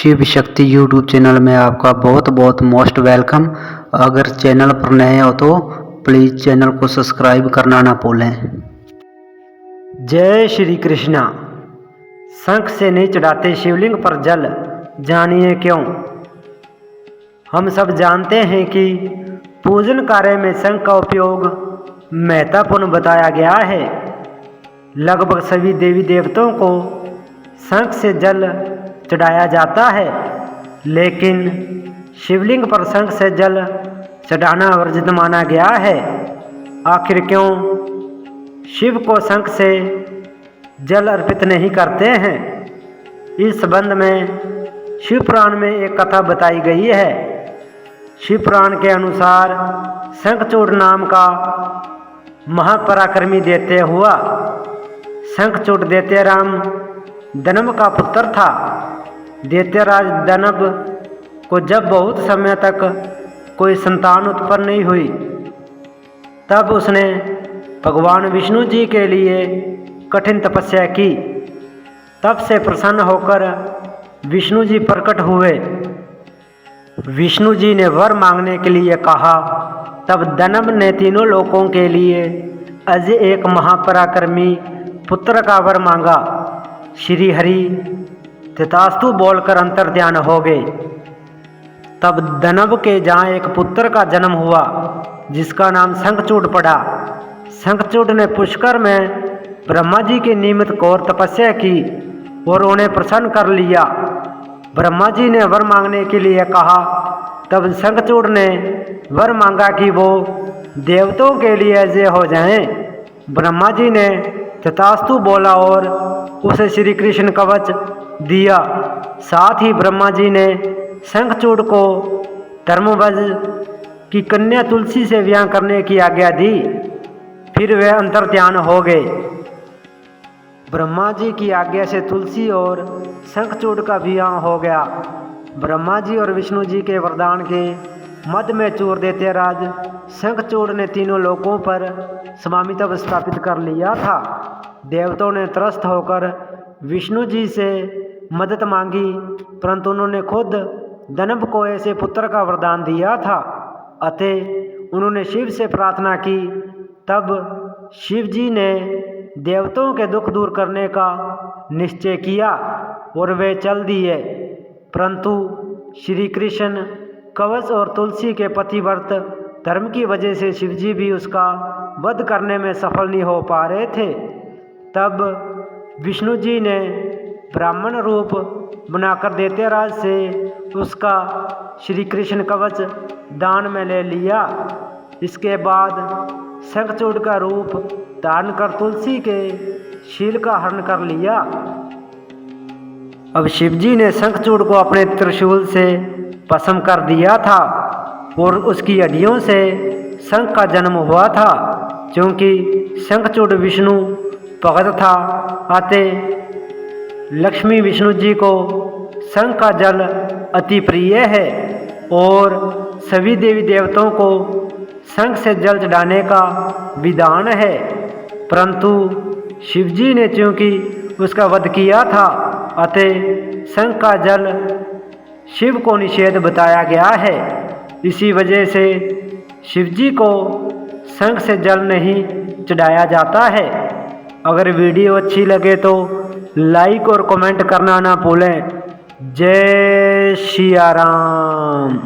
Shiv Shakti YouTube channel में आपका बहुत बहुत मोस्ट वेलकम। अगर चैनल पर नए हो तो प्लीज़ चैनल को सब्सक्राइब करना ना भूलें। जय श्री कृष्णा। शंख से नहीं चढ़ाते शिवलिंग पर जल, जानिए क्यों। हम सब जानते हैं कि पूजन कार्य में शंख का उपयोग महत्वपूर्ण बताया गया है। लगभग सभी देवी देवताओं को शंख से जल चढ़ाया जाता है, लेकिन शिवलिंग पर शंख से जल चढ़ाना वर्जित माना गया है। आखिर क्यों शिव को शंख से जल अर्पित नहीं करते हैं? इस संबंध में शिव पुराण में एक कथा बताई गई है। शिव पुराण के अनुसार शंखचूड़ नाम का महापराक्रमी दैत्य हुआ। शंखचूड़ दैत्यराम दनव का पुत्र था। दैत्यराज दनव को जब बहुत समय तक कोई संतान उत्पन्न नहीं हुई, तब उसने भगवान विष्णु जी के लिए कठिन तपस्या की। तब से प्रसन्न होकर विष्णु जी प्रकट हुए। विष्णु जी ने वर मांगने के लिए कहा। तब दनव ने तीनों लोकों के लिए अजय एक महापराक्रमी पुत्र का वर मांगा। श्री हरि तथास्तु बोलकर अंतर्ध्यान हो गए। तब दनव के जहाँ एक पुत्र का जन्म हुआ, जिसका नाम शंखचूड़ पड़ा। शंखचूड़ ने पुष्कर में ब्रह्मा जी के निमित्त घोर तपस्या की और उन्हें प्रसन्न कर लिया। ब्रह्मा जी ने वर मांगने के लिए कहा। तब शंखचूड़ ने वर मांगा कि वो देवताओं के लिए अजय हो जाएं। ब्रह्मा जी ने तथास्तु बोला और उसे श्री कृष्ण कवच दिया। साथ ही ब्रह्मा जी ने शंखचूड़ को धर्मवज की कन्या तुलसी से विवाह करने की आज्ञा दी। फिर वे अंतर्ध्यान हो गए। ब्रह्मा जी की आज्ञा से तुलसी और शंखचूड़ का विवाह हो गया। ब्रह्मा जी और विष्णु जी के वरदान के मध्य में चूर दैत्यराज शंखचूड़ ने तीनों लोकों पर स्वामित्व स्थापित कर लिया था। देवताओं ने त्रस्त होकर विष्णु जी से मदद मांगी, परंतु उन्होंने खुद दनव को ऐसे पुत्र का वरदान दिया था। अतः उन्होंने शिव से प्रार्थना की। तब शिव जी ने देवताओं के दुख दूर करने का निश्चय किया और वे चल दिए। परंतु श्री कृष्ण कवच और तुलसी के पतिव्रत धर्म की वजह से शिवजी भी उसका वध करने में सफल नहीं हो पा रहे थे। तब विष्णु जी ने ब्राह्मण रूप बनाकर दैत्यराज से उसका श्री कृष्ण कवच दान में ले लिया। इसके बाद शंखचूड़ का रूप धारण कर तुलसी के शील का हरण कर लिया। अब शिवजी ने शंखचूड़ को अपने त्रिशूल से भस्म कर दिया था और उसकी हड्डियों से शंख का जन्म हुआ था। क्योंकि शंखचूड़ विष्णु भगत था, अतः लक्ष्मी विष्णु जी को शंख का जल अति प्रिय है और सभी देवी देवताओं को शंख से जल चढ़ाने का विधान है। परंतु शिवजी ने चूंकि उसका वध किया था, अतः शंख का जल शिव को निषेध बताया गया है। इसी वजह से शिवजी को शंख से जल नहीं चढ़ाया जाता है। अगर वीडियो अच्छी लगे तो लाइक और कमेंट करना ना भूलें। जय सिया राम।